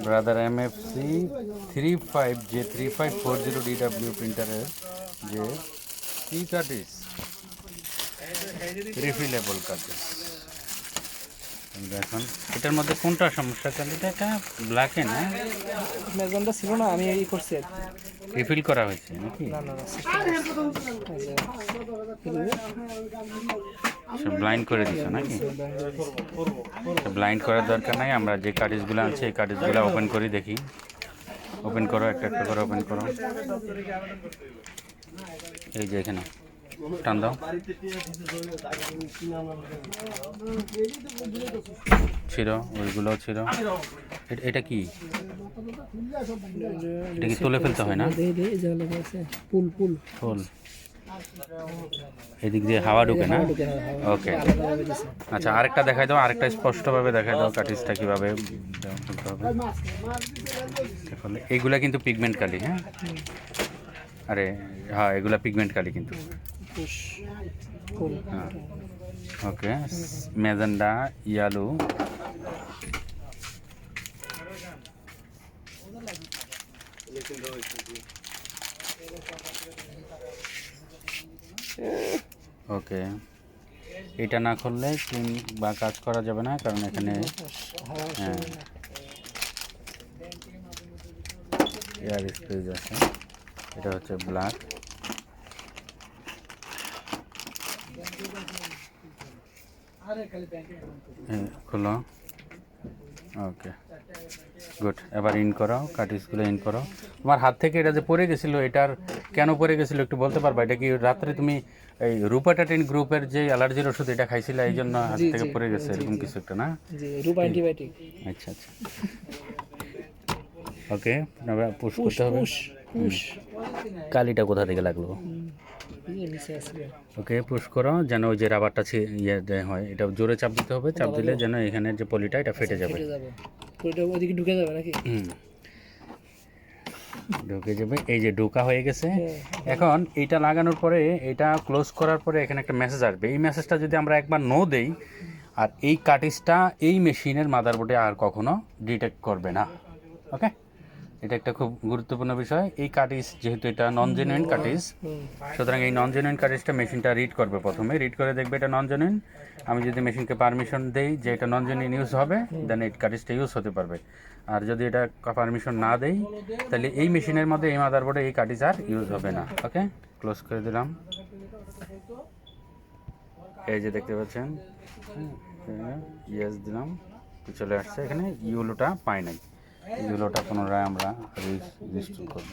Brother MFC 35J3540 DW প্রিন্টারের যে কি cartridge, refillable cartridge. এখন এটার মধ্যে কোনটা সমস্যা? কারণ এটা ব্ল্যাকে না, ম্যাজনটা ছিল না, আমি এই করছি রিফিল করা হয়েছে নাকি? না না ব্লাইন্ড করে দিছো নাকি? ব্লাইন্ড করার দরকার নাই, আমরা যে কার্টিজগুলো আছে এই কার্টিজগুলো ওপেন করি, দেখি। ওপেন করো, একটা একটা করে ওপেন করো। এই যে এখানে টান দাও, ছিল ওইগুলো ছিল। এটা কি, এটা কি তুলে ফেলতে হয় না? ফুল এদিক দিয়ে হাওয়া ঢুকে না? ওকে, আচ্ছা আরেকটা দেখাই দাও, আরেকটা স্পষ্টভাবে দেখাই দাও কার্টিজটা কীভাবে ফেলতে হবে। এইগুলা কিন্তু পিগমেন্ট কালি, হ্যাঁ? আরে হ্যাঁ, এগুলা পিগমেন্ট কালি কিন্তু। হ্যাঁ, ওকে। ম্যাজেন্ডা, ইয়েলো, ওকে। এটা না করলে ক্লিন বা কাজ করা যাবে না, কারণ এখানে হ্যাঁ এয়ার স্পেস আছে। এটা হচ্ছে ব্ল্যাক। খোলো, ওকে গুড। এবার ইন করাও, কার্টিজগুলো ইন করো। তোমার হাত থেকে এটা যে পড়ে গেছিলো, এটার কেন পড়ে গেছিলো একটু বলতে পারবা? এটা কি রাত্রে তুমি এই রূপাটাটিন গ্রুপের যে অ্যালার্জির ওষুধ এটা খাইছিলে, এই জন্য হাত থেকে পড়ে গেছে এরকম কিছু একটা না? আচ্ছা আচ্ছা, ওকে। পুশ করতে হবে। কালিটা কোথা থেকে লাগলো? ওকে, পুশ করো যেন ওই যে রাবারটা ইয়ে হয়, এটা জোরে চাপ দিতে হবে। চাপ দিলে যেন এখানের যে পলিটা এটা ফেটে যাবে। ঢুকে যাবে নাকি? ঢুকে যাবে। এই যে ঢোকা হয়ে গেছে। এখন এইটা লাগানোর পরে, এটা ক্লোজ করার পরে এখানে একটা মেসেজ আসবে। এই মেসেজটা যদি আমরা একবার নো দেই, আর এই কার্টিজটা এই মেশিনের মাদারবোর্ডে আর কখনো ডিটেক্ট করবে না। ওকে, এটা একটা খুব গুরুত্বপূর্ণ বিষয়। এই কার্টিজ যেহেতু এটা নন জেনুইন কার্টিজ, সুতরাং এই নন জেনুইন কার্টিজটা মেশিনটা রিড করবে। প্রথমে রিড করে দেখবে এটা নন জেনুইন। আমি যদি মেশিনকে পারমিশন দেই যে এটা নন জেনুইন ইউজ হবে, দেন এই কার্টিজটা ইউজ হতে পারবে। আর যদি এটা পারমিশন না দেই, তাহলে এই মেশিনের মধ্যে এই মাদারবোর্ডে এই কার্টিজ আর ইউজ হবে না। ওকে, ক্লোজ করে দিলাম। এই যে দেখতে পাচ্ছেন, ইয়েস দিলাম, চলে আসছে। এখানে ইউলোটা পাই নাই, ইউলোটা পুনরায় আমরা রিস্টোর করব।